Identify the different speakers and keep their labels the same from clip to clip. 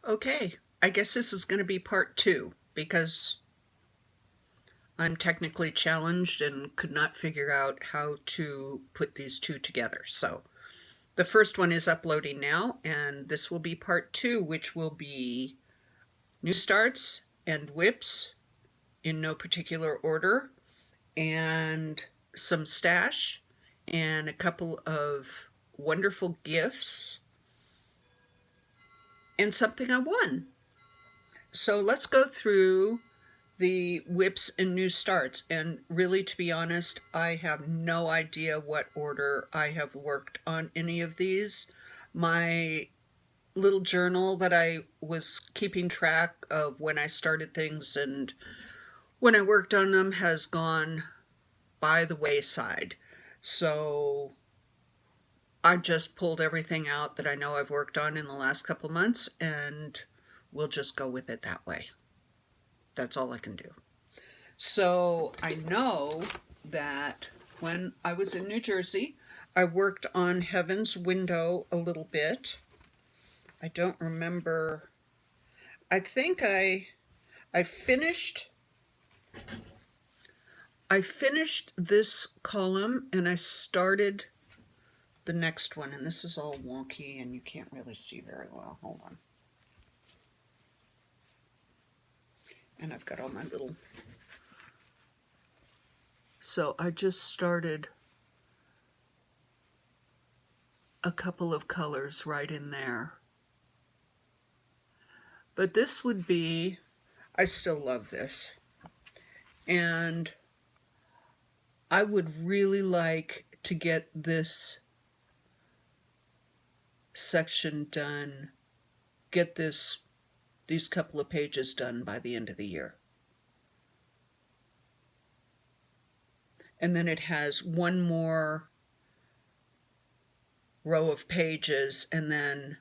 Speaker 1: Okay, I guess this is going to be part 2 because I'm technically challenged and could not figure out how to put these two together. So the first one is uploading now, and this will be part 2, which will be new starts and whips in no particular order, and some stash, and a couple of wonderful gifts, and something I won. So let's go through the whips and new starts. And really, to be honest, I have no idea what order I have worked on any of these. My little journal that I was keeping track of when I started things and when I worked on them has gone by the wayside. So I just pulled everything out that I know I've worked on in the last couple months, and we'll just go with it that way. That's all I can do. So I know that when I was in New Jersey, I worked on Heaven's Window a little bit. I don't remember. I think I finished this column and I started the next one, and this is all wonky and you can't really see very well. Hold on. And I've got all my little... So I just started a couple of colors right in there. But this would be, I still love this. And I would really like to get this section done, get these couple of pages done by the end of the year. And then it has one more row of pages, and then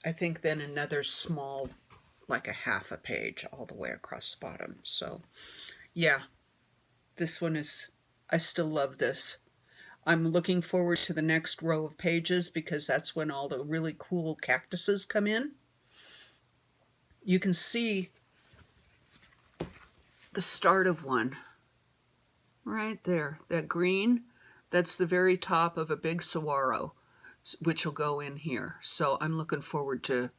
Speaker 1: I think then another small, like a half a page all the way across the bottom. So yeah, this one is, I still love this. I'm looking forward to the next row of pages because that's when all the really cool cactuses come in. You can see the start of one right there. That green, that's the very top of a big saguaro, which will go in here. So I'm looking forward to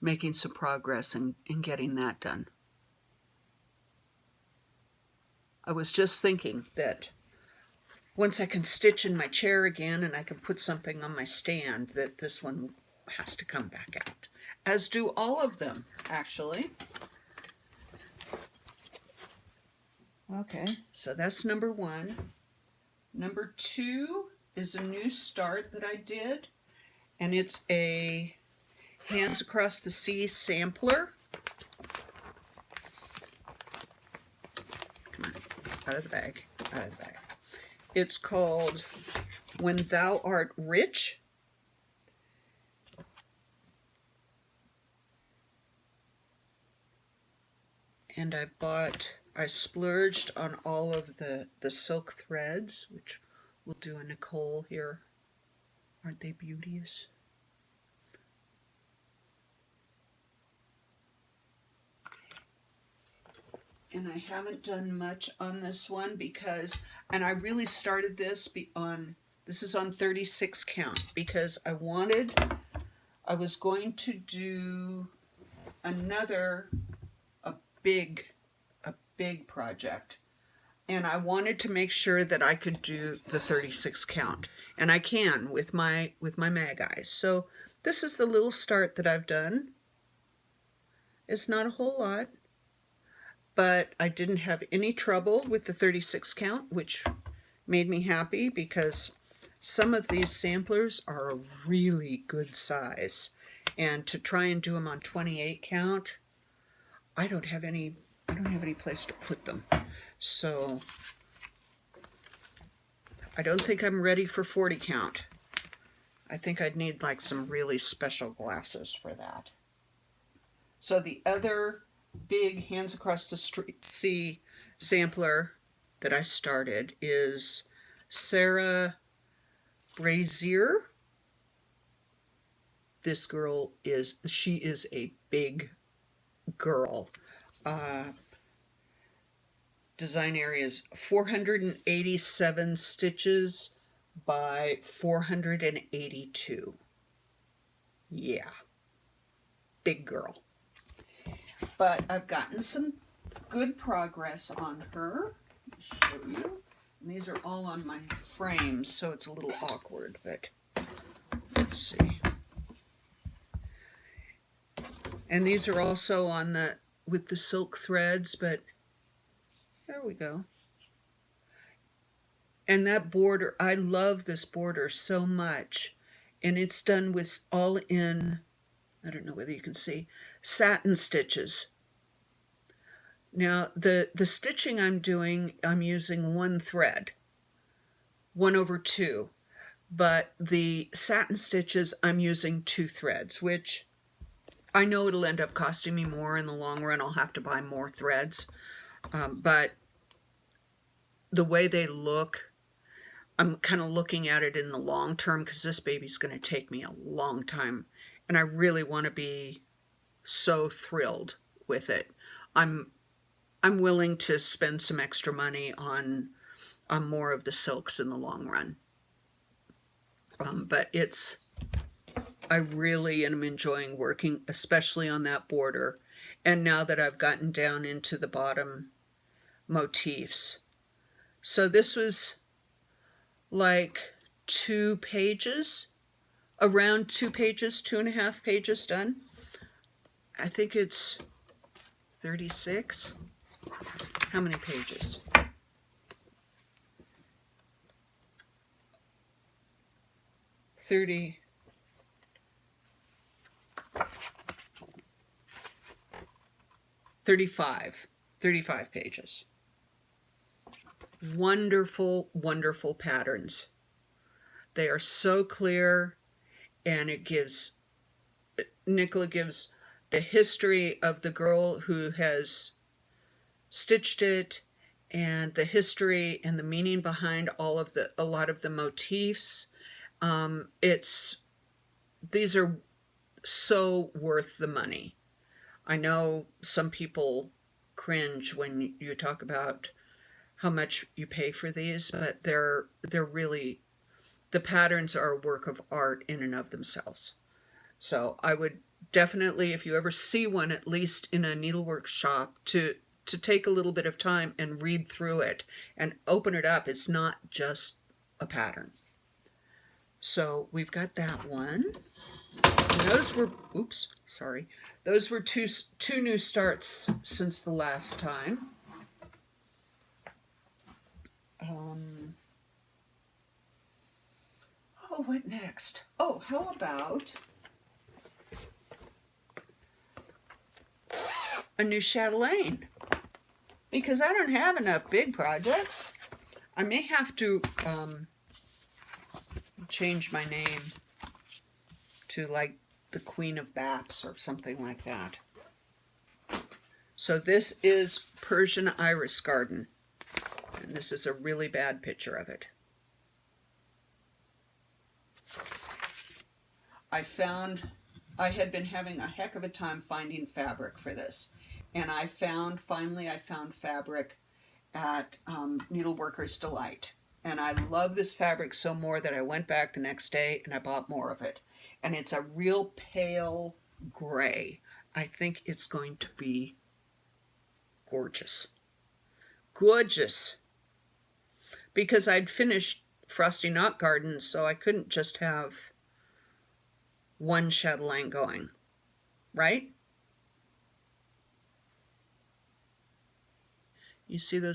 Speaker 1: making some progress in getting that done. I was just thinking that once I can stitch in my chair again and I can put something on my stand, that this one has to come back out. As do all of them, actually. Okay, so that's number 1. Number 2 is a new start that I did, and it's a Hands Across the Sea sampler. Come on, out of the bag, out of the bag. It's called When Thou Art Rich. And I splurged on all of the silk threads, which we'll do a Nicole here. Aren't they beauteous? And I haven't done much on this one because, and I really started this this is on 36 count because I was going to do another, a big project. And I wanted to make sure that I could do the 36 count. And I can with my mag eyes. So this is the little start that I've done. It's not a whole lot, but I didn't have any trouble with the 36 count, which made me happy because some of these samplers are a really good size. And to try and do them on 28 count, I don't have any place to put them. So I don't think I'm ready for 40 count. I think I'd need like some really special glasses for that. So the other big Hands Across the Sea sampler that I started is Sarah Brazier. this girl she is a big girl. Design area is 487 stitches by 482. Yeah, big girl. But I've gotten some good progress on her. I'll show you. And these are all on my frames, so it's a little awkward, but let's see. And these are also on with the silk threads, but there we go. And that border, I love this border so much. And it's done with all in, I don't know whether you can see, satin stitches. Now, the stitching I'm doing, I'm using one thread, 1/2. But the satin stitches, I'm using 2 threads, which I know it'll end up costing me more in the long run. I'll have to buy more threads. But the way they look, I'm kind of looking at it in the long term because this baby's going to take me a long time. And I really want to be so thrilled with it. I'm willing to spend some extra money on more of the silks in the long run. But I really am enjoying working, especially on that border. And now that I've gotten down into the bottom motifs. So this was like 2 pages, around 2 pages, 2.5 pages done. I think it's 36. How many pages? Thirty-five pages. Wonderful, wonderful patterns. They are so clear, and Nicola gives the history of the girl who has stitched it, and the history and the meaning behind a lot of the motifs. These are so worth the money. I know some people cringe when you talk about how much you pay for these, but they're really, the patterns are a work of art in and of themselves. So I would definitely, if you ever see one, at least in a needlework shop, to take a little bit of time and read through it and open it up. It's not just a pattern. So we've got that one. And those were, those were two new starts since the last time. What next? Oh, how about a new chatelaine? Because I don't have enough big projects. I may have to change my name to like the Queen of Baps or something like that. So this is Persian Iris Garden. And this is a really bad picture of it. I had been having a heck of a time finding fabric for this. And finally I found fabric at Needleworkers Delight. And I love this fabric so more that I went back the next day and I bought more of it. And it's a real pale gray. I think it's going to be gorgeous. Gorgeous. Because I'd finished Frosty Knot Garden, so I couldn't just have one chatelaine going, right? You see the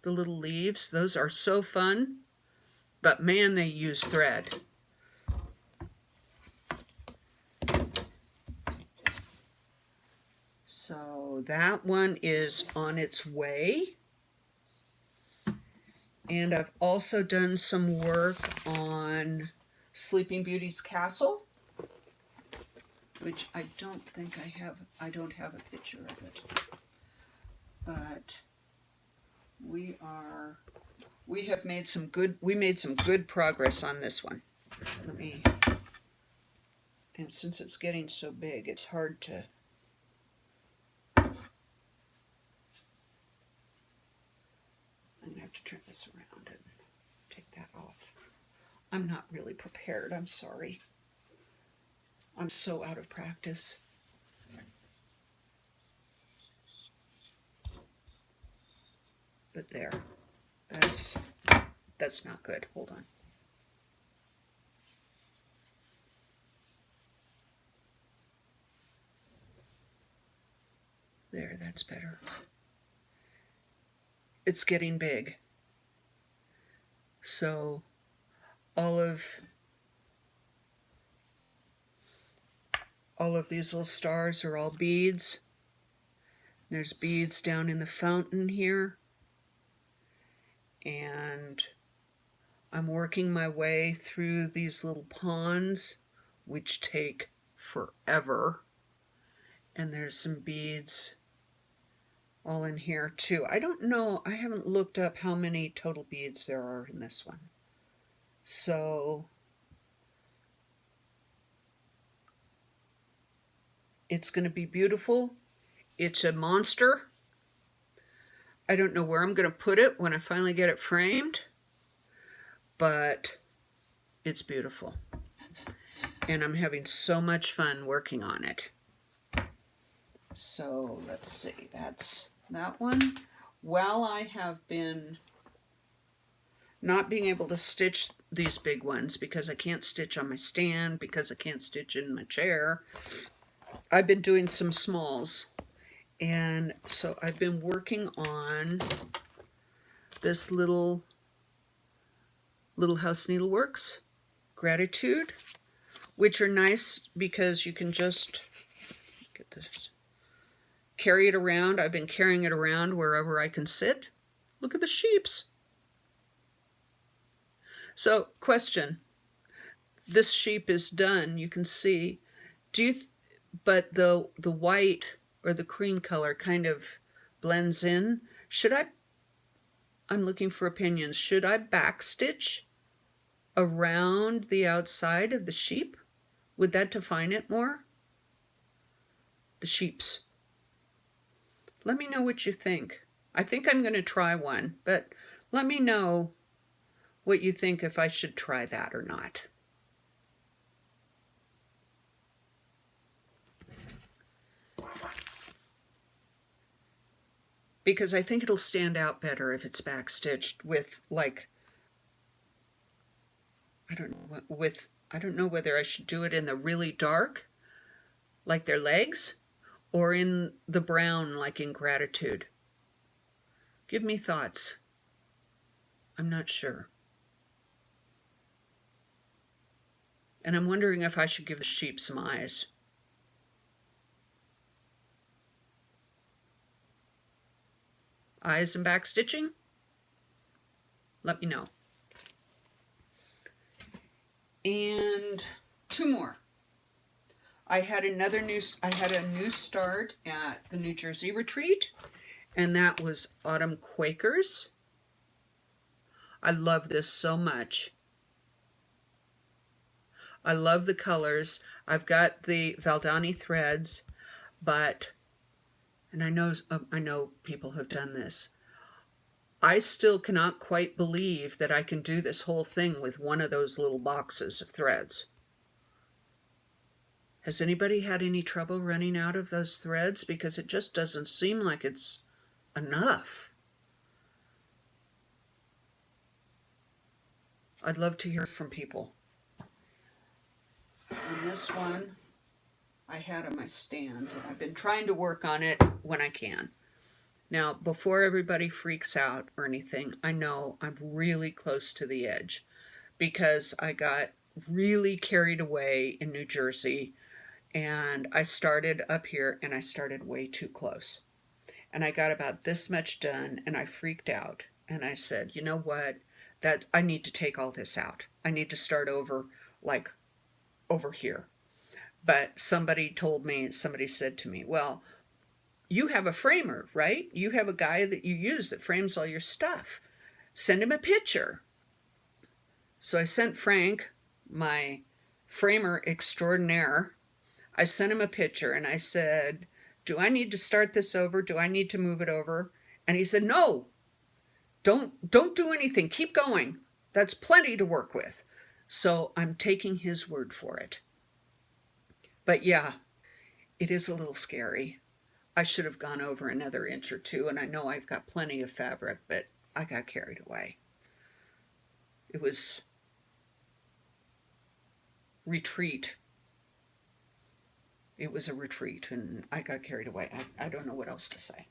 Speaker 1: little leaves? Those are so fun, but man, they use thread. So that one is on its way. And I've also done some work on Sleeping Beauty's Castle, which I don't think I don't have a picture of it. But we made some good progress on this one. Let me And since it's getting so big, it's hard to... I'm going to have to turn this around and take that off. I'm not really prepared, I'm sorry. I'm so out of practice. But there, that's not good. Hold on. There, that's better. It's getting big. So all of these little stars are all beads. There's beads down in the fountain here. And I'm working my way through these little ponds, which take forever. And there's some beads all in here too. I don't know, I haven't looked up how many total beads there are in this one. So it's going to be beautiful. It's a monster. I don't know where I'm going to put it when I finally get it framed, but it's beautiful. And I'm having so much fun working on it. So let's see, that's that one. While I have been not being able to stitch these big ones because I can't stitch on my stand, because I can't stitch in my chair, I've been doing some smalls. And so I've been working on this Little House Needleworks Gratitude, which are nice because you can just get this, carry it around. I've been carrying it around wherever I can sit. Look at the sheeps. So, question. This sheep is done. You can see. But the white or the cream color kind of blends in. I'm looking for opinions. Should I backstitch around the outside of the sheep? Would that define it more? The sheeps. Let me know what you think. I think I'm going to try one, but let me know what you think, if I should try that or not. Because I think it'll stand out better if it's backstitched with, like, I don't know whether I should do it in the really dark, like their legs, or in the brown, like in Gratitude. Give me thoughts. I'm not sure. And I'm wondering if I should give the sheep some eyes. Eyes and back stitching? Let me know. And two more. I had a new start at the New Jersey retreat, and that was Autumn Quakers. I love this so much. I love the colors. I've got the Valdani threads, and I know people have done this. I still cannot quite believe that I can do this whole thing with one of those little boxes of threads. Has anybody had any trouble running out of those threads? Because it just doesn't seem like it's enough. I'd love to hear from people. And this one I had on my stand, and I've been trying to work on it when I can. Now, before everybody freaks out or anything, I know I'm really close to the edge because I got really carried away in New Jersey, and I started up here and I started way too close. And I got about this much done and I freaked out, and I said, you know what, I need to take all this out. I need to start over, like over here. But somebody said to me, well, you have a framer, right? You have a guy that you use that frames all your stuff. Send him a picture. So I sent Frank my framer extraordinaire. I sent him a picture and I said, do I need to start this over? Do I need to move it over? And he said, no, don't do anything. Keep going. That's plenty to work with. So I'm taking his word for it. But yeah, it is a little scary. I should have gone over another inch or two, and I know I've got plenty of fabric, but I got carried away. It was retreat. It was a retreat, and I got carried away. I don't know what else to say.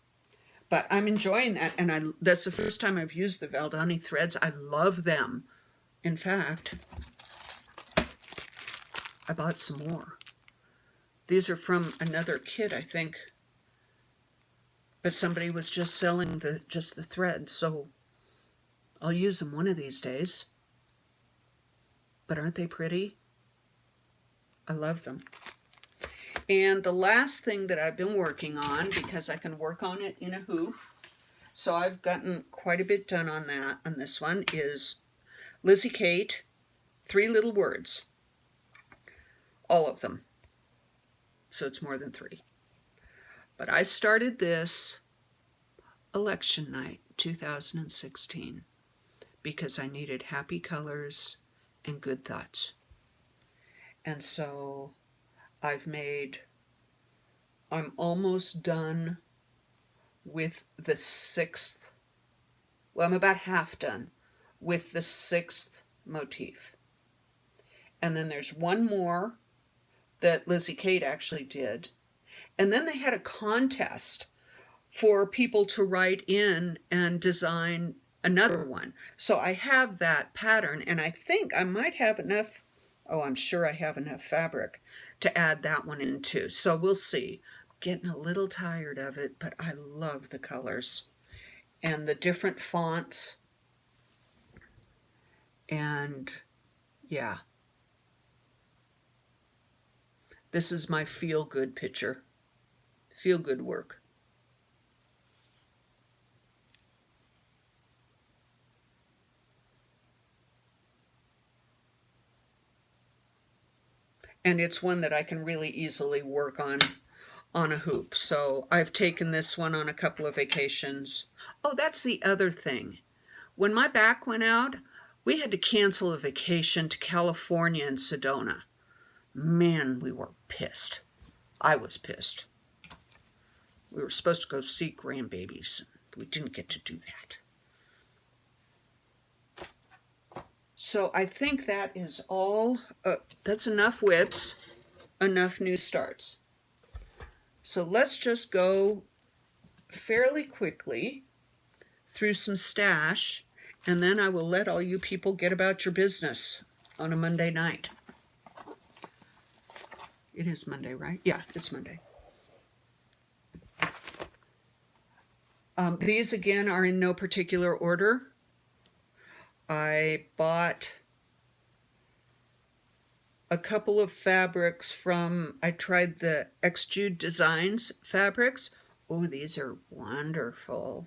Speaker 1: But I'm enjoying that, and that's the first time I've used the Valdani threads. I love them. In fact, I bought some more. These are from another kit, I think. But somebody was just selling just the thread, so I'll use them one of these days. But aren't they pretty? I love them. And the last thing that I've been working on, because I can work on it in a hoop, so I've gotten quite a bit done on that, on this one, is Lizzie Kate, 3 Little Words. All of them. So it's more than 3. But I started this election night, 2016, because I needed happy colors and good thoughts. And so I'm almost done with the 6th, well, I'm about half done with the 6th motif. And then there's one more that Lizzie Kate actually did. And then they had a contest for people to write in and design another one. So I have that pattern, and I think I might have enough, I'm sure I have enough fabric to add that one in too. So we'll see. I'm getting a little tired of it, but I love the colors and the different fonts. And yeah, this is my feel-good picture. Feel-good work. And it's one that I can really easily work on a hoop. So I've taken this one on a couple of vacations. Oh, that's the other thing. When my back went out, we had to cancel a vacation to California and Sedona. Man, we were pissed. I was pissed. We were supposed to go see grandbabies. We didn't get to do that. So I think that is all. That's enough whips, enough new starts. So let's just go fairly quickly through some stash, and then I will let all you people get about your business on a Monday night. It is Monday, right? Yeah, it's Monday. These again are in no particular order. I bought a couple of fabrics from, I tried the Jude Designs fabrics. Oh, these are wonderful.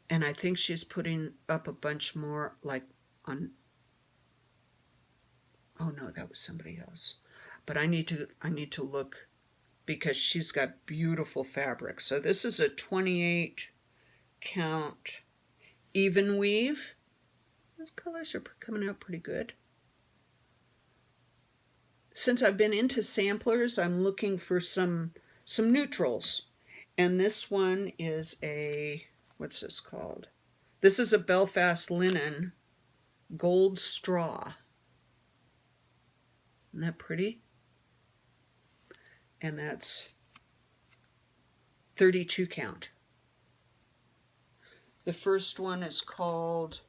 Speaker 1: And I think she's putting up a bunch more like on, oh no, that was somebody else. But I need to look, because she's got beautiful fabric. So this is a 28 count even weave. Those colors are coming out pretty good. Since I've been into samplers, I'm looking for some neutrals. And this one is a, what's this called? This is a Belfast Linen Gold Straw. Isn't that pretty? And that's 32 count. The first one is called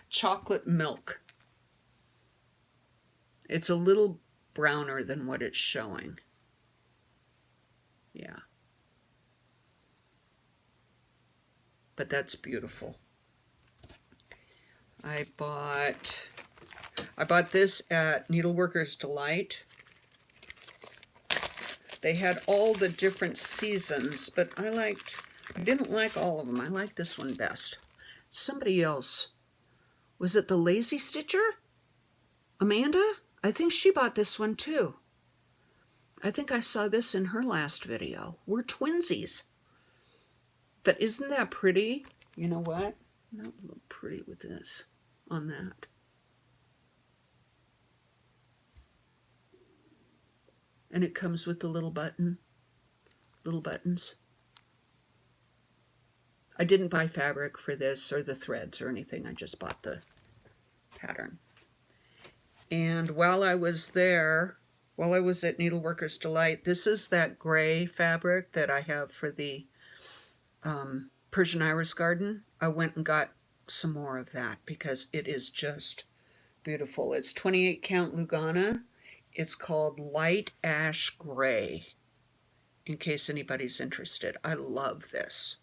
Speaker 1: Chocolate Milk. It's a little browner than what it's showing. Yeah. But that's beautiful. I bought this at Needleworkers Delight. They had all the different seasons, but I didn't like all of them. I liked this one best. Somebody else. Was it the Lazy Stitcher? Amanda? I think she bought this one too. I think I saw this in her last video. We're twinsies. But isn't that pretty? You know what? Not a little pretty with this on that. And it comes with the little buttons. I didn't buy fabric for this or the threads or anything. I just bought the pattern. And while I was there, while I was at Needleworkers Delight, this is that gray fabric that I have for the Persian Iris garden. I went and got some more of that because it is just beautiful. It's 28 count Lugana. It's called Light Ash Gray, in case anybody's interested. I love this.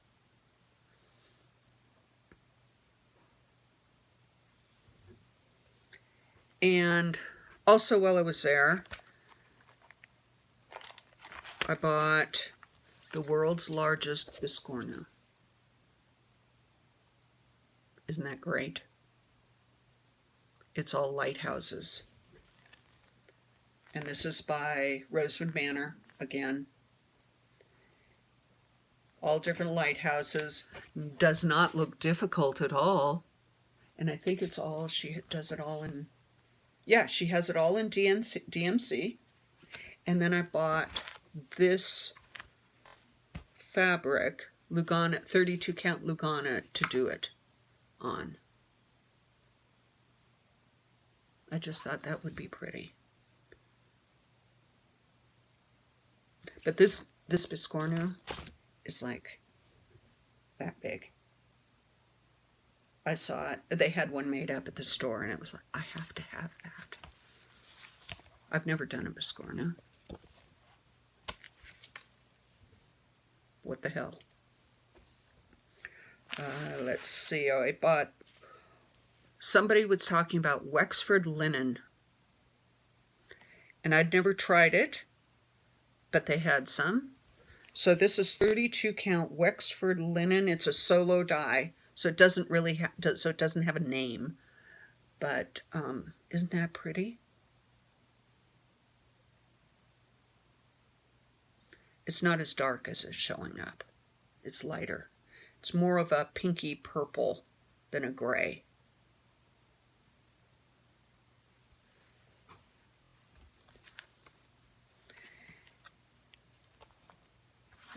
Speaker 1: And also while I was there, I bought the world's largest biscornu. Isn't that great? It's all lighthouses. And this is by Rosewood Manor, again. All different lighthouses. Does not look difficult at all. And I think it's all, she does it all in, yeah, she has it all in DMC. And then I bought this fabric, Lugana, 32 count Lugana, to do it on. I just thought that would be pretty. But this biscornu is like that big. I saw it. They had one made up at the store, and it was like, I have to have that. I've never done a biscornu. What the hell? Let's see. Oh, I bought, somebody was talking about Wexford Linen. And I'd never tried it, but they had some. So this is 32 count Wexford Linen. It's a solo dye, so it doesn't really so it doesn't have a name. But isn't that pretty? It's not as dark as it's showing up. It's lighter. It's more of a pinky purple than a gray.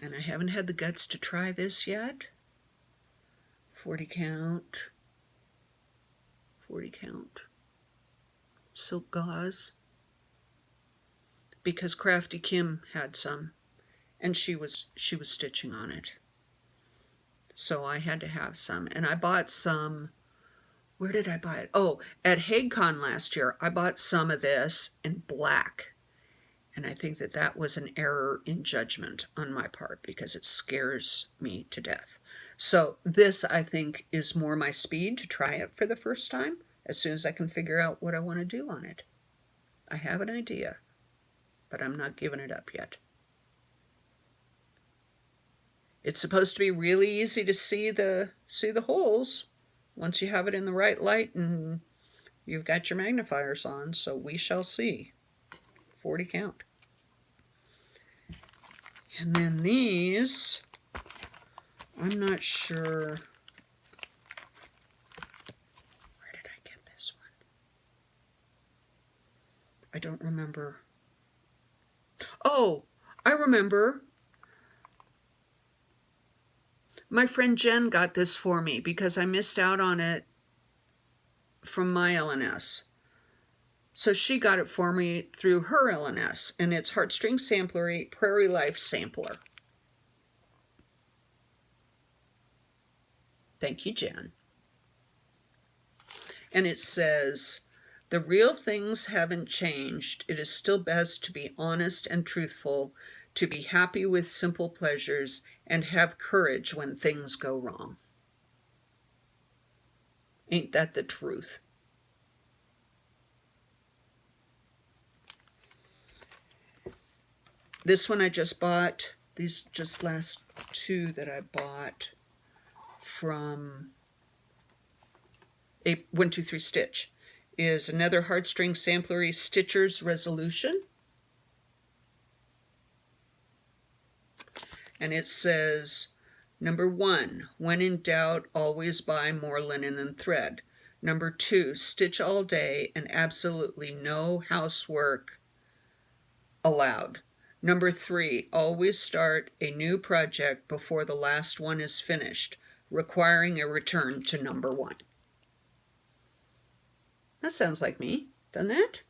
Speaker 1: And I haven't had the guts to try this yet. 40 count. 40 count. Silk gauze. Because Crafty Kim had some, and she was stitching on it. So I had to have some. And I bought some, where did I buy it? Oh, at HagueCon last year, I bought some of this in black. And I think that that was an error in judgment on my part because it scares me to death. So this, I think, is more my speed to try it for the first time as soon as I can figure out what I want to do on it. I have an idea, but I'm not giving it up yet. It's supposed to be really easy to see the holes once you have it in the right light and you've got your magnifiers on, so we shall see. 40 count. And then these, I'm not sure. Where did I get this one? I don't remember. Oh, I remember. My friend Jen got this for me because I missed out on it from my LNS. So she got it for me through her LNS, and it's Heartstring Sampler Prairie Life Sampler. Thank you, Jen. And it says, the real things haven't changed. It is still best to be honest and truthful, to be happy with simple pleasures, and have courage when things go wrong. Ain't that the truth? This one I just bought. These just last two that I bought from a 123 Stitch is another Heartstring Sampler Stitcher's Resolution. And it says, number 1, when in doubt, always buy more linen than thread. Number 2, stitch all day and absolutely no housework allowed. Number 3, always start a new project before the last one is finished, requiring a return to number 1. That sounds like me, doesn't it?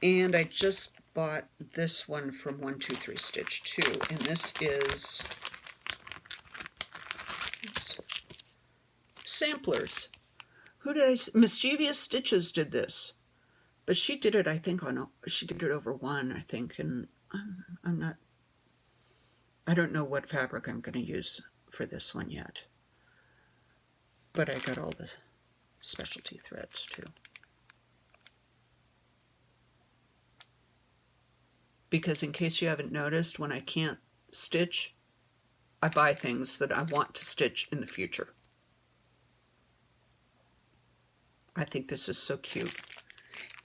Speaker 1: And I just bought this one from 123 Stitch too, and this is Samplers. Who did I? Mischievous Stitches did this, but she did it, I think, she did it over one, I think, and I don't know what fabric I'm going to use for this one yet, but I got all the specialty threads too. Because in case you haven't noticed, when I can't stitch, I buy things that I want to stitch in the future. I think this is so cute.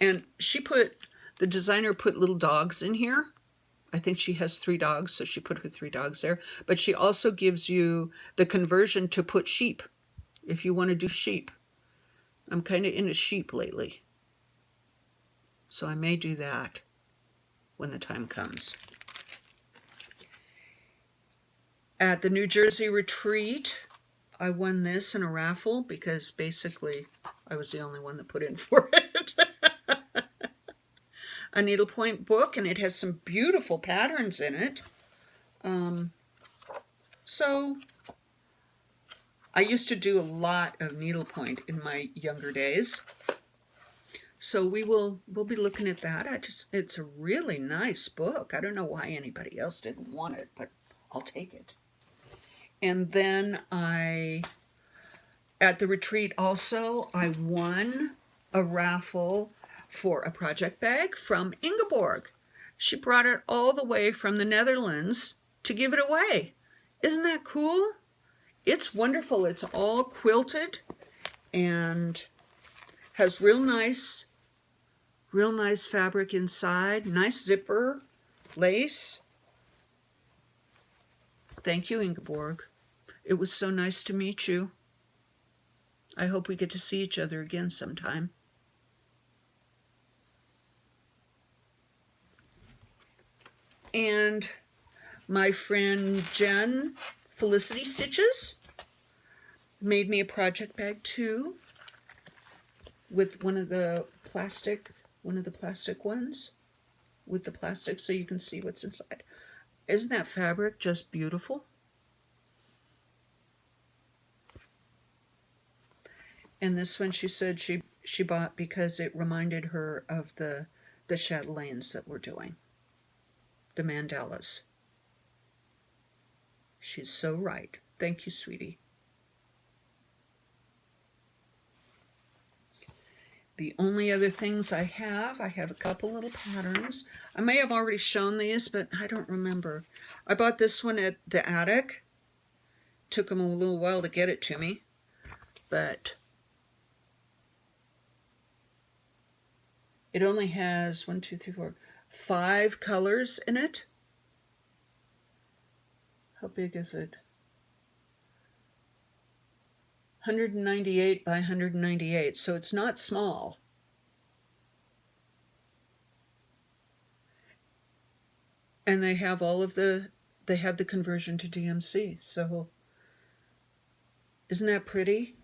Speaker 1: And the designer put little dogs in here. I think she has 3 dogs, so she put her 3 dogs there. But she also gives you the conversion to put sheep, if you want to do sheep. I'm kind of into sheep lately, so I may do that when the time comes. At the New Jersey retreat, I won this in a raffle because basically I was the only one that put in for it. A Needlepoint book, and it has some beautiful patterns in it. So I used to do a lot of needlepoint in my younger days. So we'll be looking at that. It's a really nice book. I don't know why anybody else didn't want it, but I'll take it. And then at the retreat also, I won a raffle for a project bag from Ingeborg. She brought it all the way from the Netherlands to give it away. Isn't that cool? It's wonderful. It's all quilted and has real nice fabric inside, nice zipper, lace. Thank you, Ingeborg. It was so nice to meet you. I hope we get to see each other again sometime. And my friend Jen, Felicity Stitches, made me a project bag too, with one of the plastic ones, with the plastic so you can see what's inside. Isn't that fabric just beautiful? And this one she said she bought because it reminded her of the chatelaines that we're doing, the mandalas. She's so right. Thank you, sweetie. The only other things I have a couple little patterns. I may have already shown these, but I don't remember. I bought this one at the attic. Took them a little while to get it to me, but it only has 5 colors in it. How big is it? 198 by 198, so it's not small. And they have the conversion to DMC, so isn't that pretty?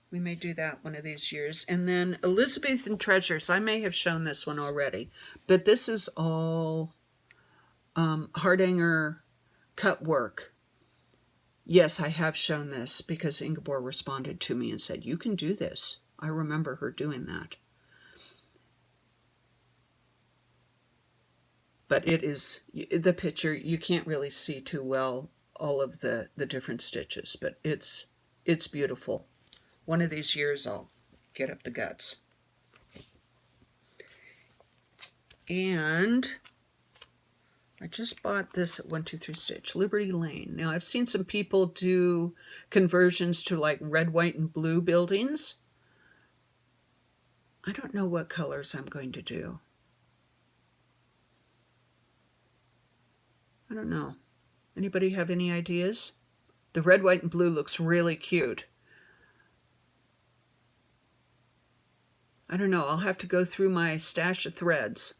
Speaker 1: We may do that one of these years. And then Elizabethan Treasures. I may have shown this one already, but this is all Hardanger cut work. Yes, I have shown this because Ingeborg responded to me and said, you can do this. I remember her doing that. But it is, the picture, you can't really see too well all of the different stitches, but it's beautiful. One of these years I'll get up the guts. And I just bought this at 123 Stitch, Liberty Lane. Now I've seen some people do conversions to like red, white, and blue buildings. I don't know what colors I'm going to do. I don't know. Anybody have any ideas? The red, white, and blue looks really cute. I don't know. I'll have to go through my stash of threads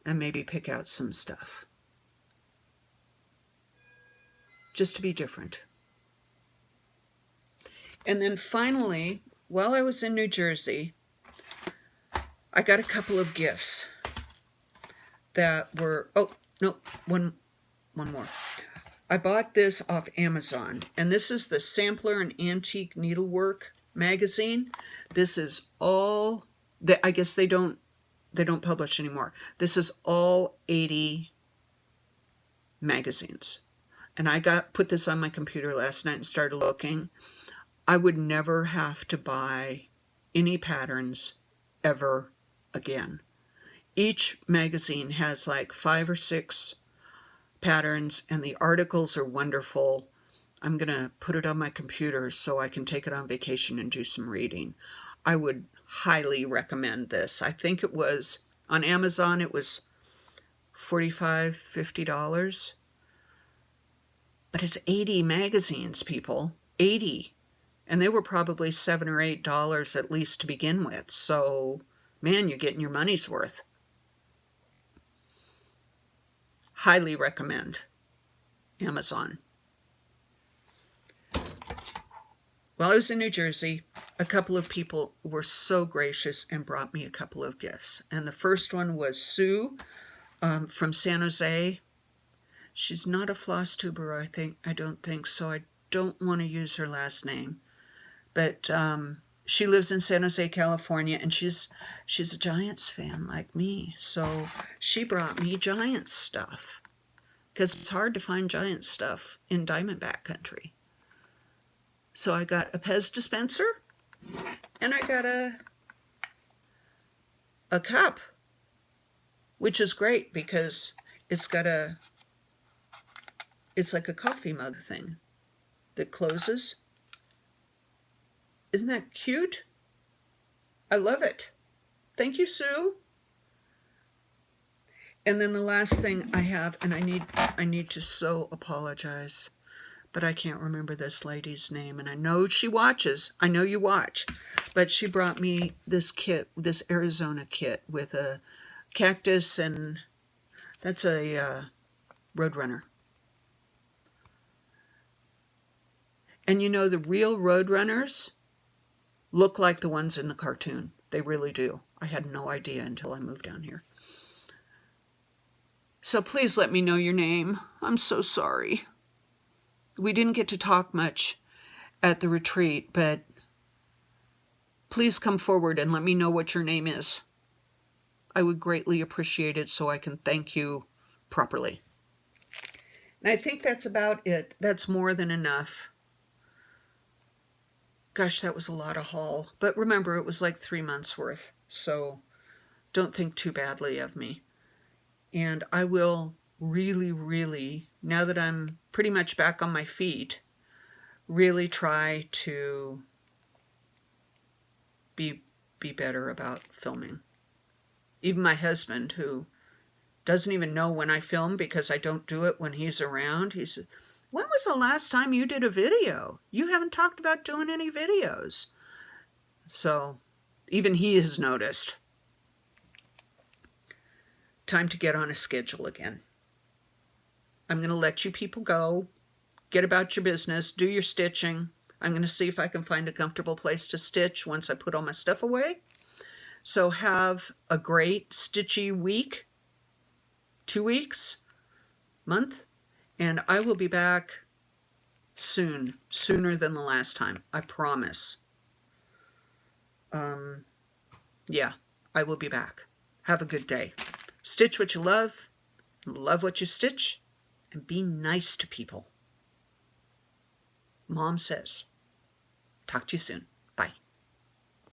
Speaker 1: and maybe pick out some stuff. Just to be different. And then finally, while I was in New Jersey, I got a couple of gifts that were, oh, no, one more. I bought this off Amazon, and this is the Sampler and Antique Needlework magazine. This is all, I guess they don't publish anymore. This is all 80 magazines. And I put this on my computer last night and started looking. I would never have to buy any patterns ever again. Each magazine has like 5 or 6 patterns, and the articles are wonderful. I'm going to put it on my computer so I can take it on vacation and do some reading. I would highly recommend this. I think it was, on Amazon, it was $45, $50. But it's 80 magazines, people. 80. And they were probably $7 or $8 at least to begin with. So, man, you're getting your money's worth. Highly recommend Amazon. While I was in New Jersey, a couple of people were so gracious and brought me a couple of gifts. And the first one was Sue from San Jose. She's not a Flosstuber, I don't think, so I don't want to use her last name. But she lives in San Jose, California, and she's a Giants fan like me. So she brought me Giants stuff, because it's hard to find Giants stuff in Diamondback country. So I got a Pez dispenser, and I got a cup, which is great because it's got it's like a coffee mug thing that closes. Isn't that cute? I love it. Thank you, Sue. And then the last thing I have, and I need to so apologize, but I can't remember this lady's name, and I know she watches. I know you watch. But she brought me this kit, this Arizona kit with a cactus, and that's a Roadrunner. And you know, the real Roadrunners look like the ones in the cartoon. They really do. I had no idea until I moved down here. So please let me know your name. I'm so sorry. We didn't get to talk much at the retreat, but please come forward and let me know what your name is. I would greatly appreciate it so I can thank you properly. And I think that's about it. That's more than enough. Gosh, that was a lot of haul. But remember, it was like 3 months worth. So don't think too badly of me. And I will really, really, now that I'm pretty much back on my feet, really try to be better about filming. Even my husband, who doesn't even know when I film because I don't do it when he's around, he said, "When was the last time you did a video? You haven't talked about doing any videos." So even he has noticed. Time to get on a schedule again. I'm going to let you people go. Get about your business. Do your stitching. I'm going to see if I can find a comfortable place to stitch once I put all my stuff away. So have a great stitchy week, 2 weeks, month, and I will be back soon, sooner than the last time, I promise. Yeah, I will be back. Have a good day. Stitch what you love what you stitch, and be nice to people. Mom says. Talk to you soon.